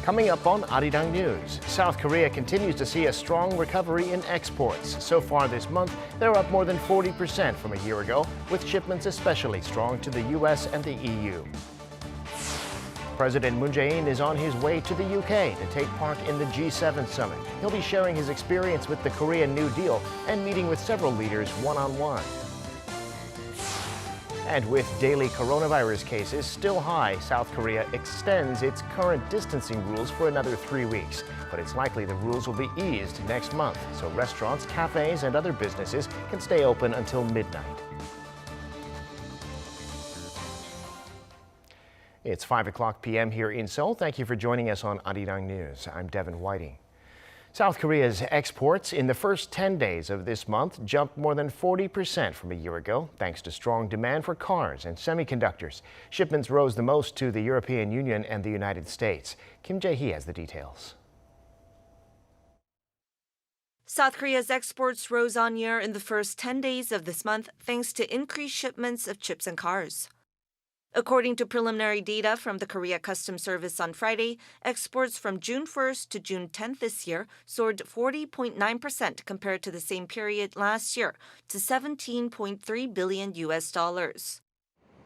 Coming up on Arirang News, South Korea continues to see a strong recovery in exports. So far this month, they're up more than 40% from a year ago, with shipments especially strong to the US and the EU. President Moon Jae-in is on his way to the UK to take part in the G7 summit. He'll be sharing his experience with the Korean New Deal and meeting with several leaders one-on-one. And with daily coronavirus cases still high, South Korea extends its current distancing rules for another 3 weeks. But it's likely the rules will be eased next month, so restaurants, cafes, and other businesses can stay open until midnight. It's 5 p.m. here in Seoul. Thank you for joining us on Arirang News. I'm Devin Whiting. South Korea's exports in the first 10 days of this month jumped more than 40% from a year ago, thanks to strong demand for cars and semiconductors. Shipments rose the most to the European Union and the United States. Kim Jae-hee has the details. South Korea's exports rose on year in the first 10 days of this month, thanks to increased shipments of chips and cars. According to preliminary data from the Korea Customs Service on Friday, exports from June 1st to June 10th this year soared 40.9% compared to the same period last year to $17.3 billion.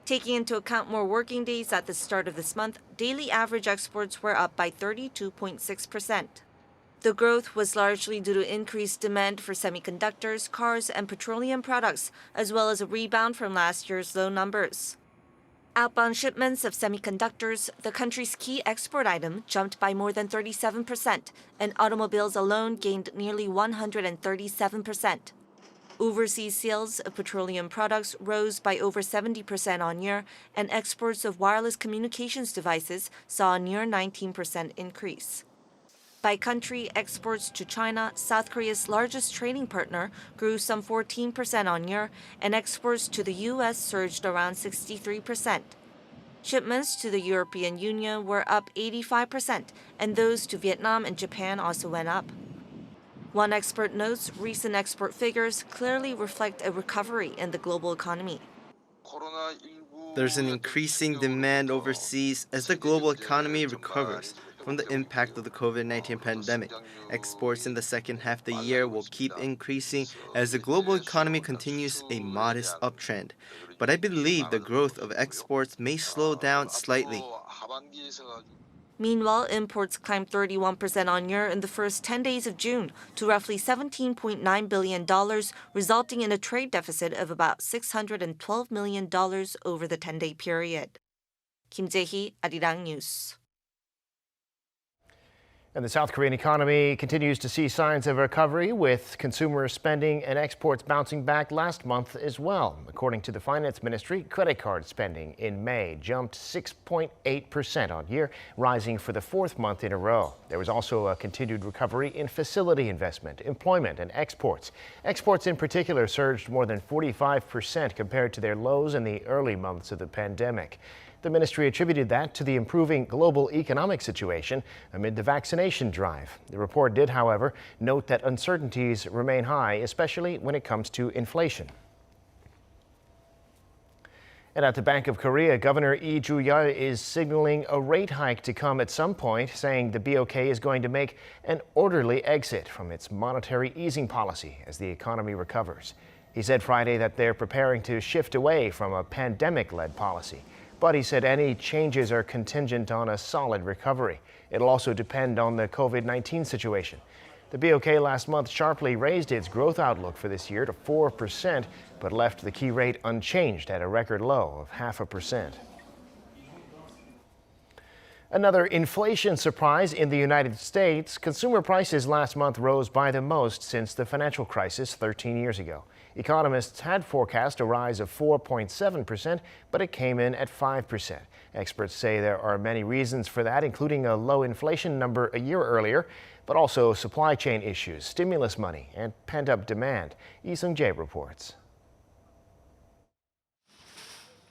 Taking into account more working days at the start of this month, daily average exports were up by 32.6%. The growth was largely due to increased demand for semiconductors, cars, and petroleum products, as well as a rebound from last year's low numbers. Outbound shipments of semiconductors, the country's key export item, jumped by more than 37%, and automobiles alone gained nearly 137%. Overseas sales of petroleum products rose by over 70% on year, and exports of wireless communications devices saw a near 19% increase. By country, exports to China, South Korea's largest trading partner, grew some 14% on year, and exports to the US surged around 63%. Shipments to the European Union were up 85%, and those to Vietnam and Japan also went up. One expert notes recent export figures clearly reflect a recovery in the global economy. There's an increasing demand overseas as the global economy recovers from the impact of the COVID-19 pandemic. Exports in the second half of the year will keep increasing as the global economy continues a modest uptrend. But I believe the growth of exports may slow down slightly. Meanwhile, imports climbed 31% on year in the first 10 days of June to roughly $17.9 billion, resulting in a trade deficit of about $612 million over the 10-day period. Kim Jae-hee, Arirang News. And the South Korean economy continues to see signs of recovery, with consumer spending and exports bouncing back last month as well. According to the Finance Ministry, credit card spending in May jumped 6.8% on year, rising for the fourth month in a row. There was also a continued recovery in facility investment, employment, and exports. Exports in particular surged more than 45% compared to their lows in the early months of the pandemic. The ministry attributed that to the improving global economic situation amid the vaccination drive. The report did, however, note that uncertainties remain high, especially when it comes to inflation. And at the Bank of Korea, Governor Lee Ju-yeol is signaling a rate hike to come at some point, saying the BOK is going to make an orderly exit from its monetary easing policy as the economy recovers. He said Friday that they're preparing to shift away from a pandemic-led policy. But he said any changes are contingent on a solid recovery. It'll also depend on the COVID-19 situation. The BOK last month sharply raised its growth outlook for this year to 4%, but left the key rate unchanged at a record low of 0.5%. Another inflation surprise in the United States. Consumer prices last month rose by the most since the financial crisis 13 years ago. Economists had forecast a rise of 4.7%, but it came in at 5%. Experts say there are many reasons for that, including a low inflation number a year earlier, but also supply chain issues, stimulus money, and pent-up demand. Lee Sung-jae reports.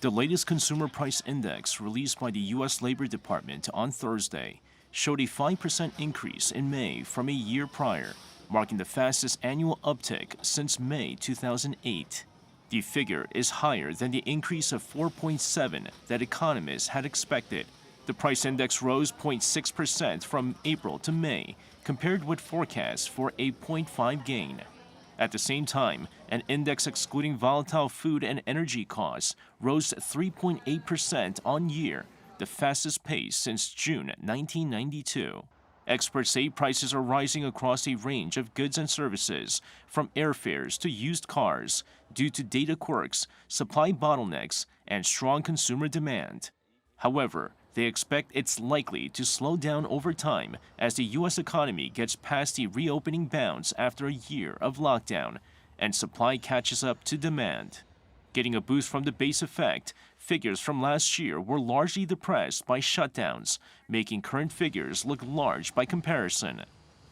The latest consumer price index released by the U.S. Labor Department on Thursday showed a 5% increase in May from a year prior, marking the fastest annual uptick since May 2008. The figure is higher than the increase of 4.7% that economists had expected. The price index rose 0.6% from April to May, compared with forecasts for a 0.5 gain. At the same time, an index excluding volatile food and energy costs rose 3.8% on year, the fastest pace since June 1992. Experts say prices are rising across a range of goods and services, from airfares to used cars, due to data quirks, supply bottlenecks, and strong consumer demand. However, they expect it's likely to slow down over time as the U.S. economy gets past the reopening bounce after a year of lockdown and supply catches up to demand. Getting a boost from the base effect, figures from last year were largely depressed by shutdowns, making current figures look large by comparison.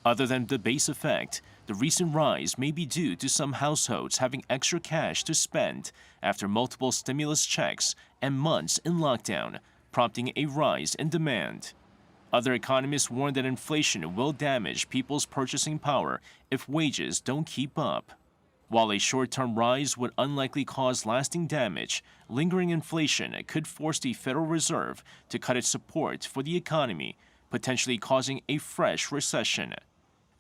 Other than the base effect, the recent rise may be due to some households having extra cash to spend after multiple stimulus checks and months in lockdown, prompting a rise in demand. Other economists warn that inflation will damage people's purchasing power if wages don't keep up. While a short-term rise would unlikely cause lasting damage, lingering inflation could force the Federal Reserve to cut its support for the economy, potentially causing a fresh recession.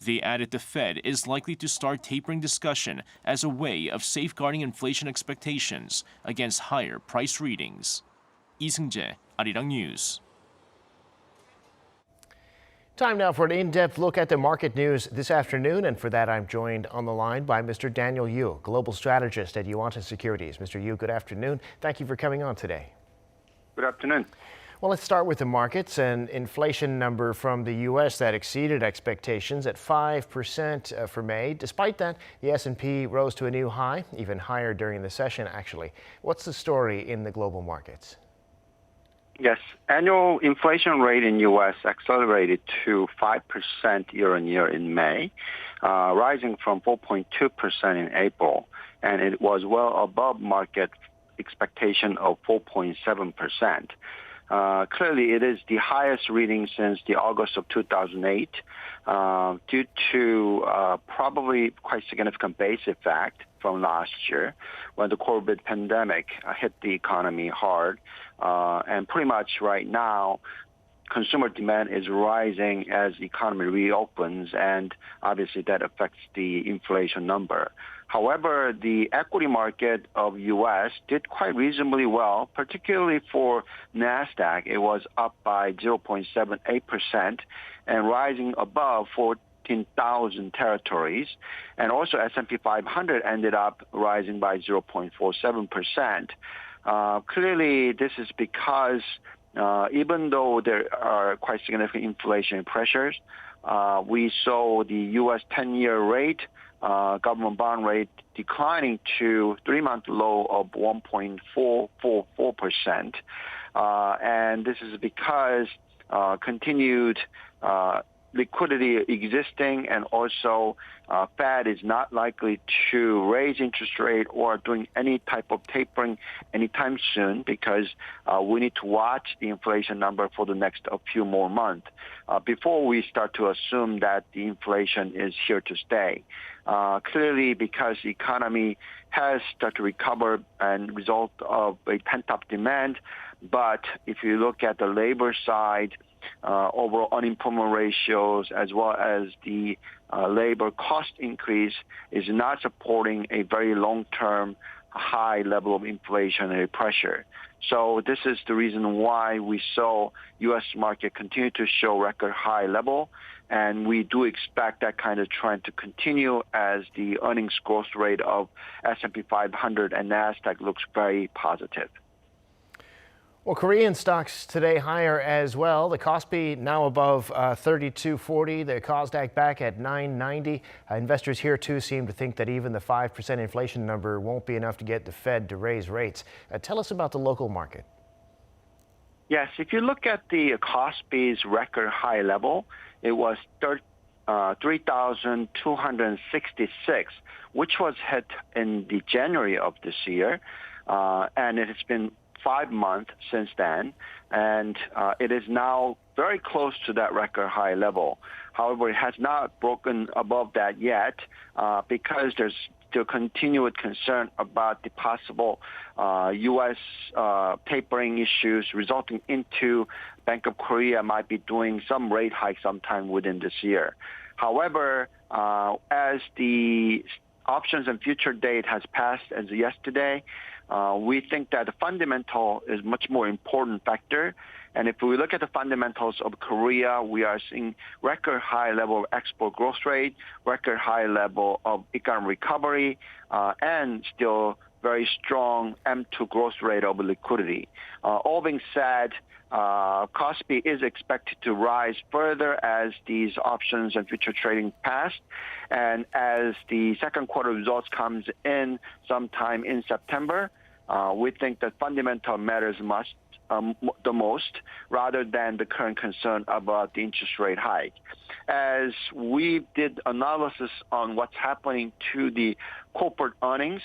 They added the Fed is likely to start tapering discussion as a way of safeguarding inflation expectations against higher price readings. 이승재, Arirang News. Time now for an in-depth look at the market news this afternoon, and for that I'm joined on the line by Mr. Daniel Yu, Global Strategist at Yuanta Securities. Mr. Yu, good afternoon. Thank you for coming on today. Good afternoon. Well, let's start with the markets. An inflation number from the U.S. that exceeded expectations at 5% for May. Despite that, the S&P rose to a new high, even higher during the session, actually. What's the story in the global markets? Yes, annual inflation rate in U.S. accelerated to 5% year-on-year in May, rising from 4.2% in April, and it was well above market expectation of 4.7%. Clearly, it is the highest reading since the August of 2008 due to probably quite significant base effect from last year when the COVID pandemic hit the economy hard. And pretty much right now, consumer demand is rising as the economy reopens, and obviously that affects the inflation number. However, the equity market of U.S. did quite reasonably well, particularly for NASDAQ. It was up by 0.78% and rising above 14,000 territories. And also S&P 500 ended up rising by 0.47%. Clearly, this is because even though there are quite significant inflation pressures, we saw the U.S. 10-year rate, government bond rate, declining to 3-month low of 1.444%. And this is because continued liquidity existing, and also Fed is not likely to raise interest rate or doing any type of tapering anytime soon, because we need to watch the inflation number for the next few more months before we start to assume that the inflation is here to stay. Clearly, because the economy has started to recover and result of a pent-up demand, but if you look at the labor side, overall unemployment ratios as well as the labor cost increase is not supporting a very long-term high level of inflationary pressure. So this is the reason why we saw U.S. market continue to show record high level, and we do expect that kind of trend to continue as the earnings growth rate of S&P 500 and NASDAQ looks very positive. Well, Korean stocks today higher as well. The Kospi now above 3240. The Kosdaq back at 990. Investors here too seem to think that even the 5% inflation number won't be enough to get the Fed to raise rates. Tell us about the local market. Yes, if you look at the Kospi's record high level, it was 3,266, which was hit in the January of this year, and it has been 5 months since then, and it is now very close to that record high level. However, it has not broken above that yet because there's still continued concern about the possible U.S. tapering issues resulting into Bank of Korea might be doing some rate hike sometime within this year. However, as the options and future date has passed as yesterday, we think that the fundamental is much more important factor. And if we look at the fundamentals of Korea, we are seeing record high level of export growth rate, record high level of economic recovery, and still very strong M2 growth rate of liquidity. All being said, KOSPI is expected to rise further as these options and future trading pass, and as the second quarter results comes in sometime in September, we think that fundamental matters the most, rather than the current concern about the interest rate hike. As we did analysis on what's happening to the corporate earnings,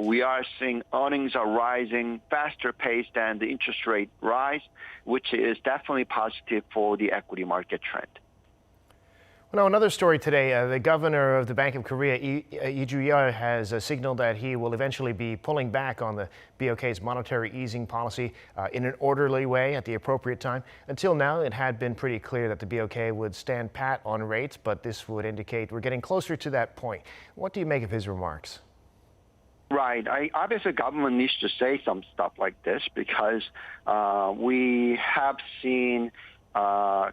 we are seeing earnings are rising faster pace than the interest rate rise, which is definitely positive for the equity market trend. Now, another story today, the governor of the Bank of Korea, Lee Ju-yeol, has signaled that he will eventually be pulling back on the BOK's monetary easing policy in an orderly way at the appropriate time. Until now, it had been pretty clear that the BOK would stand pat on rates, but this would indicate we're getting closer to that point. What do you make of his remarks? Right. Obviously, government needs to say some stuff like this because we have seen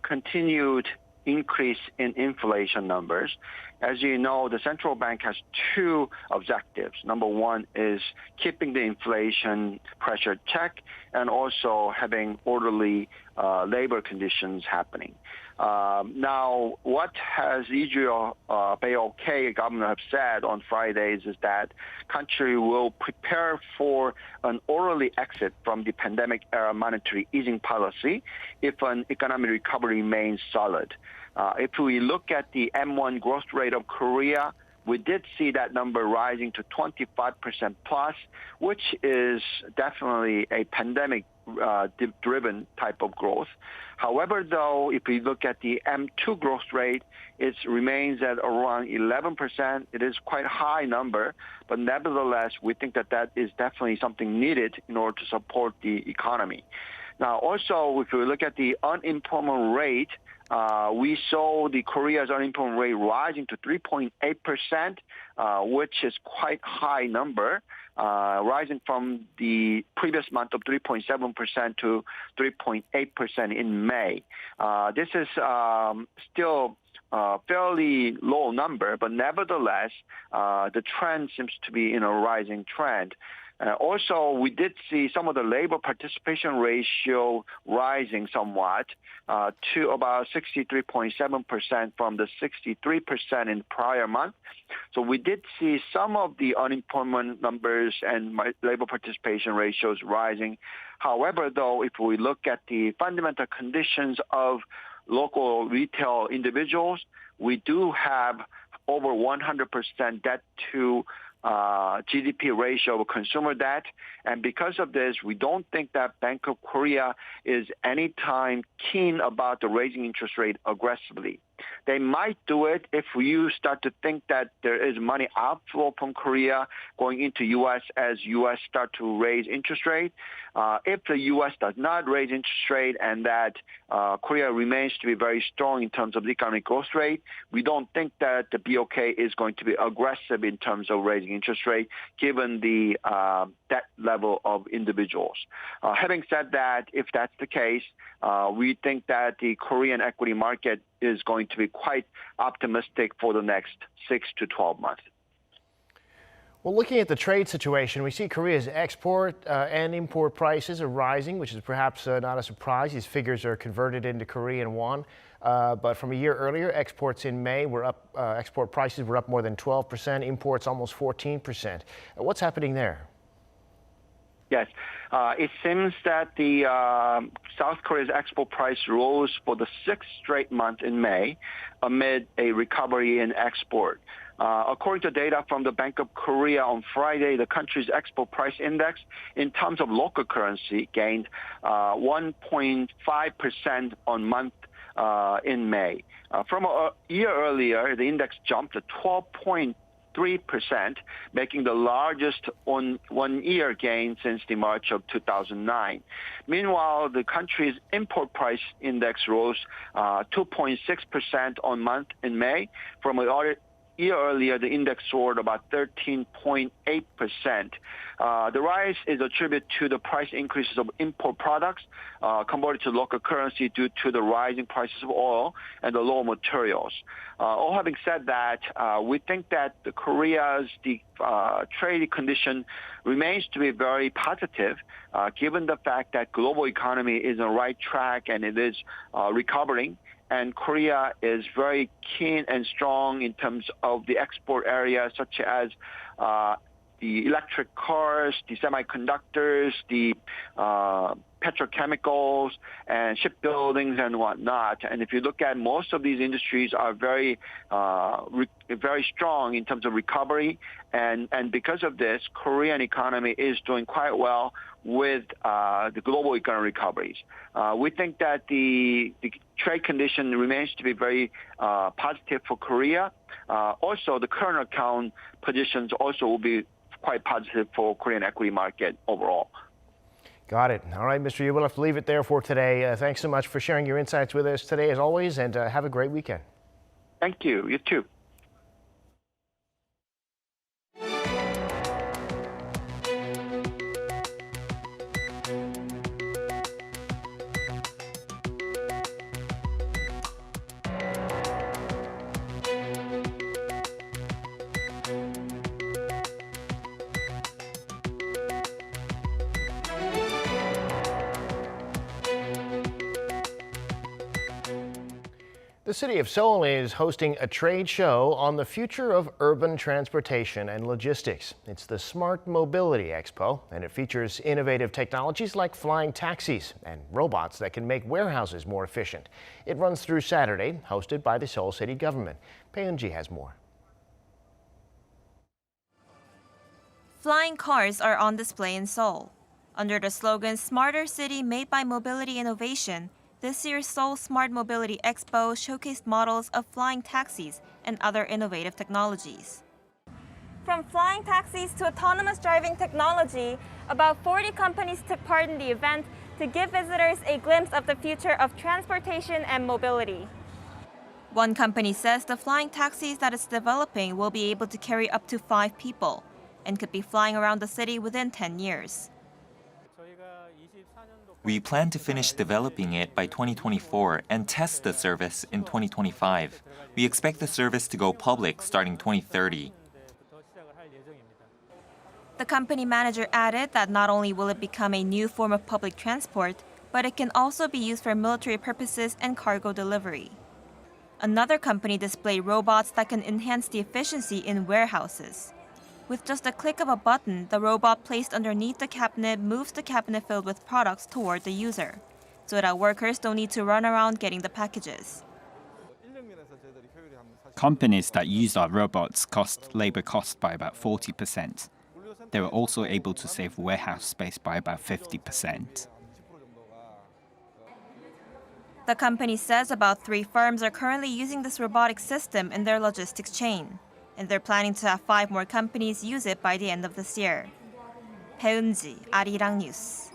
continued increase in inflation numbers. As you know, the central bank has two objectives. Number one is keeping the inflation pressure check and also having orderly labor conditions happening. Now, what has Lee Ju-yeol, BOK governor, have said on Fridays is that country will prepare for an orderly exit from the pandemic-era monetary easing policy if an economic recovery remains solid. If we look at the M1 growth rate of Korea, we did see that number rising to 25% plus, which is definitely a pandemic-driven type of growth. However, though, if we look at the M2 growth rate, it remains at around 11%. It is quite a high number, but nevertheless, we think that that is definitely something needed in order to support the economy. Now, also, if we look at the unemployment rate, we saw the Korea's unemployment rate rising to 3.8%, which is quite high number, rising from the previous month of 3.7% to 3.8% in May. This is still a fairly low number, but nevertheless, the trend seems to be in a rising trend. Also, we did see some of the labor participation ratio rising somewhat to about 63.7% from the 63% in prior month. So we did see some of the unemployment numbers and labor participation ratios rising. However, though, if we look at the fundamental conditions of local retail individuals, we do have over 100% debt to GDP ratio of consumer debt. And because of this, we don't think that Bank of Korea is anytime keen about the raising interest rate aggressively. They might do it if you start to think that there is money outflow from Korea going into U.S. as U.S. start to raise interest rate. If the U.S. does not raise interest rate and that Korea remains to be very strong in terms of the economic growth rate, we don't think that the BOK is going to be aggressive in terms of raising interest rate given the debt level of individuals. Having said that, if that's the case, we think that the Korean equity market is going to be quite optimistic for the next 6 to 12 months. Well, looking at the trade situation, we see Korea's export and import prices are rising, which is perhaps not a surprise. These figures are converted into Korean won. But from a year earlier, exports in May were up. Export prices were up more than 12%, imports almost 14%. What's happening there? Yes, it seems that the South Korea's export price rose for the 6th straight month in May amid a recovery in export. According to data from the Bank of Korea on Friday, the country's export price index in terms of local currency gained 1.5% on month in May. From a year earlier, the index jumped to 12.2% 3%, making the largest one-year gain since the March of 2009. Meanwhile, the country's import price index rose 2.6% on month in May. From a year earlier, the index soared about 13.8%. The rise is attributed to the price increases of import products converted to local currency due to the rising prices of oil and the low materials. All having said that, we think that Korea's trade condition remains to be very positive, given the fact that global economy is on the right track and it is recovering. And Korea is very keen and strong in terms of the export areas, such as the electric cars, the semiconductors, the petrochemicals, and shipbuildings and whatnot. And if you look at most of these industries are very strong in terms of recovery. And because of this, Korean economy is doing quite well with the global economic recoveries. We think that the trade condition remains to be very positive for Korea. Also, the current account positions also will be quite positive for Korean equity market overall. Got it. All right, Mr. Yu, we'll have to leave it there for today. Thanks so much for sharing your insights with us today, as always, and have a great weekend. Thank you. You too. The city of Seoul is hosting a trade show on the future of urban transportation and logistics. It's the Smart Mobility Expo, and it features innovative technologies like flying taxis and robots that can make warehouses more efficient. It runs through Saturday, hosted by the Seoul city government. Pae-eun-ji has more. Flying cars are on display in Seoul. Under the slogan Smarter City Made by Mobility Innovation, this year's Seoul Smart Mobility Expo showcased models of flying taxis and other innovative technologies. From flying taxis to autonomous driving technology, about 40 companies took part in the event to give visitors a glimpse of the future of transportation and mobility. One company says the flying taxis that it's developing will be able to carry up to 5 people and could be flying around the city within 10 years. We plan to finish developing it by 2024 and test the service in 2025. We expect the service to go public starting 2030. The company manager added that not only will it become a new form of public transport, but it can also be used for military purposes and cargo delivery. Another company displayed robots that can enhance the efficiency in warehouses. With just a click of a button, the robot placed underneath the cabinet moves the cabinet filled with products toward the user, so that workers don't need to run around getting the packages. Companies that use our robots cost labor costs by about 40%. They were also able to save warehouse space by about 50%. The company says about 3 firms are currently using this robotic system in their logistics chain, and they're planning to have 5 more companies use it by the end of this year. Pae-eun-ji, Arirang News.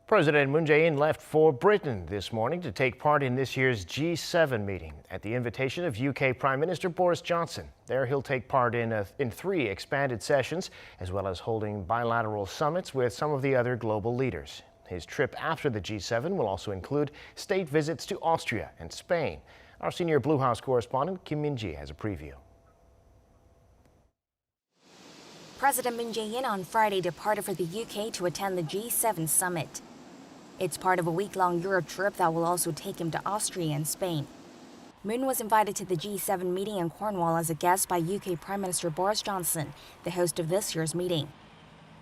President Moon Jae-in left for Britain this morning to take part in this year's G7 meeting at the invitation of UK Prime Minister Boris Johnson. There he'll take part in 3 expanded sessions, as well as holding bilateral summits with some of the other global leaders. His trip after the G7 will also include state visits to Austria and Spain. Our senior Blue House correspondent Kim Min-ji has a preview. President Moon Jae-in on Friday departed for the UK to attend the G7 summit. It's part of a week-long Europe trip that will also take him to Austria and Spain. Moon was invited to the G7 meeting in Cornwall as a guest by UK Prime Minister Boris Johnson, the host of this year's meeting.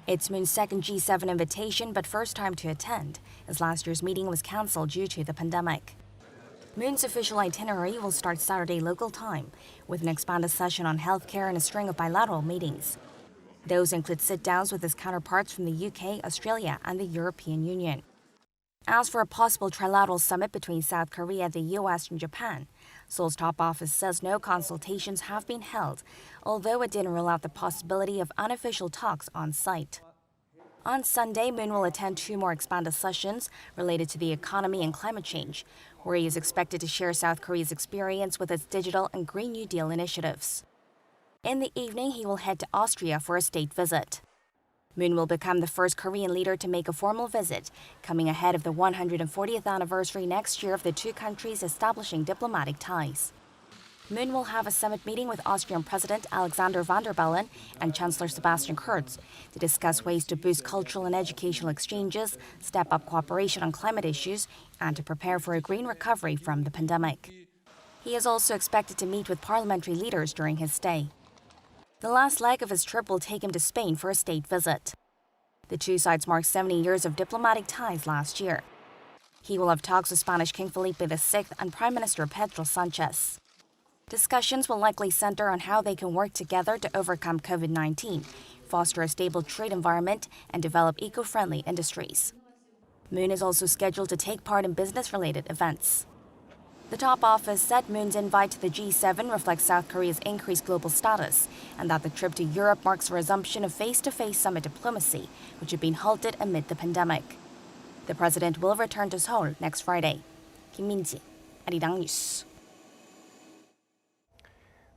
It's Moon's second G7 invitation, but first time to attend, as last year's meeting was cancelled due to the pandemic. Moon's official itinerary will start Saturday local time, with an expanded session on healthcare and a string of bilateral meetings. Those include sit-downs with his counterparts from the UK, Australia, and the European Union. As for a possible trilateral summit between South Korea, the US, and Japan, Seoul's top office says no consultations have been held, although it didn't rule out the possibility of unofficial talks on site. On Sunday, Moon will attend 2 more expanded sessions related to the economy and climate change, where he is expected to share South Korea's experience with its digital and Green New Deal initiatives. In the evening, he will head to Austria for a state visit. Moon will become the first Korean leader to make a formal visit, coming ahead of the 140th anniversary next year of the two countries establishing diplomatic ties. Moon will have a summit meeting with Austrian President Alexander Van der Bellen and Chancellor Sebastian Kurz to discuss ways to boost cultural and educational exchanges, step up cooperation on climate issues, and to prepare for a green recovery from the pandemic. He is also expected to meet with parliamentary leaders during his stay. The last leg of his trip will take him to Spain for a state visit. The two sides marked 70 years of diplomatic ties last year. He will have talks with Spanish King Felipe VI and Prime Minister Pedro Sanchez. Discussions will likely center on how they can work together to overcome COVID-19, foster a stable trade environment, and develop eco-friendly industries. Moon is also scheduled to take part in business-related events. The top office said Moon's invite to the G7 reflects South Korea's increased global status, and that the trip to Europe marks a resumption of face-to-face summit diplomacy, which had been halted amid the pandemic. The president will return to Seoul next Friday. Kim Min-ji, Arirang News.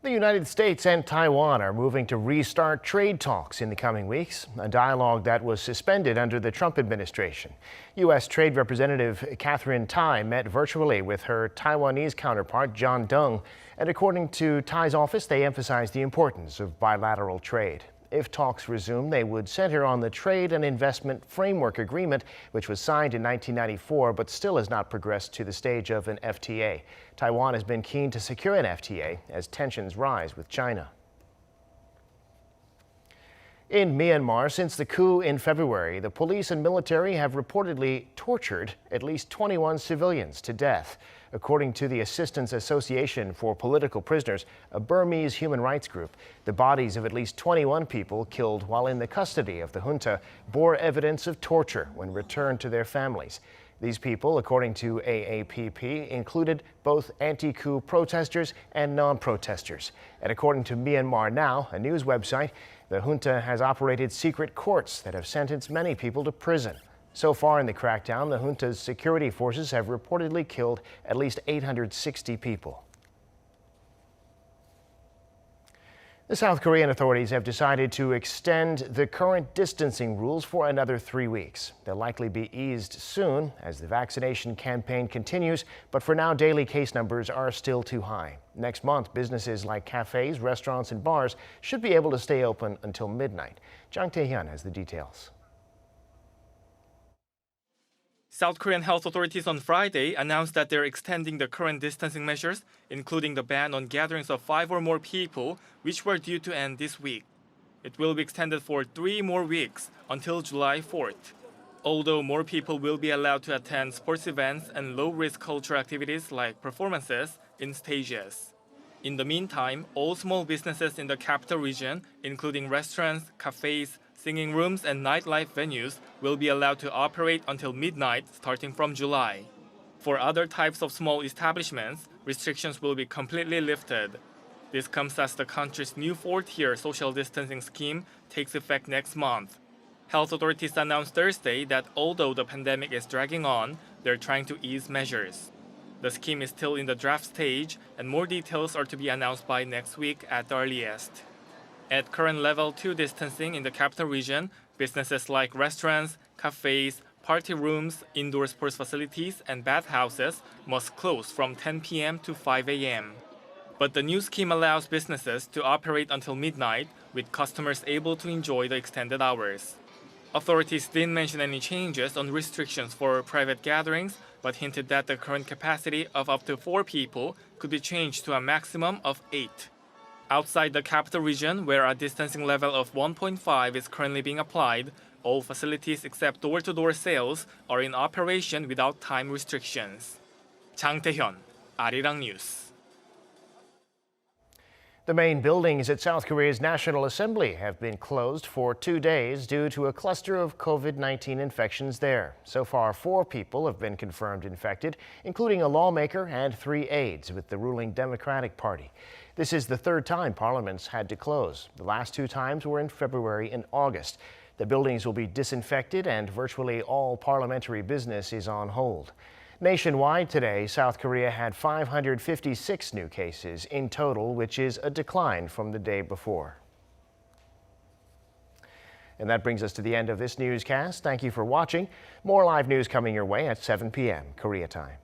The United States and Taiwan are moving to restart trade talks in the coming weeks, a dialogue that was suspended under the Trump administration. U.S. Trade Representative Catherine Tai met virtually with her Taiwanese counterpart, John Dung, and according to Tai's office, they emphasized the importance of bilateral trade. If talks resume, they would center on the Trade and Investment Framework Agreement, which was signed in 1994 but still has not progressed to the stage of an FTA. Taiwan has been keen to secure an FTA as tensions rise with China. In Myanmar, since the coup in February, the police and military have reportedly tortured at least 21 civilians to death. According to the Assistance Association for Political Prisoners, a Burmese human rights group, the bodies of at least 21 people killed while in the custody of the junta bore evidence of torture when returned to their families. These people, according to AAPP, included both anti-coup protesters and non-protesters. And according to Myanmar Now, a news website, the junta has operated secret courts that have sentenced many people to prison. So far in the crackdown, the junta's security forces have reportedly killed at least 860 people. The South Korean authorities have decided to extend the current distancing rules for another 3 weeks. They'll likely be eased soon as the vaccination campaign continues, but for now, daily case numbers are still too high. Next month, businesses like cafes, restaurants, and bars should be able to stay open until midnight. Jang Tae-hyun has the details. South Korean health authorities on Friday announced that they're extending the current distancing measures, including the ban on gatherings of 5 or more people, which were due to end this week. It will be extended for 3 more weeks until July 4th. Although more people will be allowed to attend sports events and low-risk cultural activities like performances in stages. In the meantime, all small businesses in the capital region, including restaurants, cafes, singing rooms, and nightlife venues, will be allowed to operate until midnight starting from July. For other types of small establishments, restrictions will be completely lifted. This comes as the country's new 4th-tier social distancing scheme takes effect next month. Health authorities announced Thursday that although the pandemic is dragging on, they're trying to ease measures. The scheme is still in the draft stage, and more details are to be announced by next week at the earliest. At current level 2 distancing in the capital region, businesses like restaurants, cafes, party rooms, indoor sports facilities, and bathhouses must close from 10 p.m. to 5 a.m. But the new scheme allows businesses to operate until midnight, with customers able to enjoy the extended hours. Authorities didn't mention any changes on restrictions for private gatherings, but hinted that the current capacity of up to 4 people could be changed to a maximum of 8. Outside the capital region, where a distancing level of 1.5 is currently being applied, all facilities except door-to-door sales are in operation without time restrictions. Jang Tae-hyun, Arirang News. The main buildings at South Korea's National Assembly have been closed for 2 days due to a cluster of COVID-19 infections there. So far, 4 people have been confirmed infected, including a lawmaker and 3 aides with the ruling Democratic Party. This is the 3rd time parliament's had to close. The last 2 times were in February and August. The buildings will be disinfected and virtually all parliamentary business is on hold. Nationwide today, South Korea had 556 new cases in total, which is a decline from the day before. And that brings us to the end of this newscast. Thank you for watching. More live news coming your way at 7 p.m. Korea time.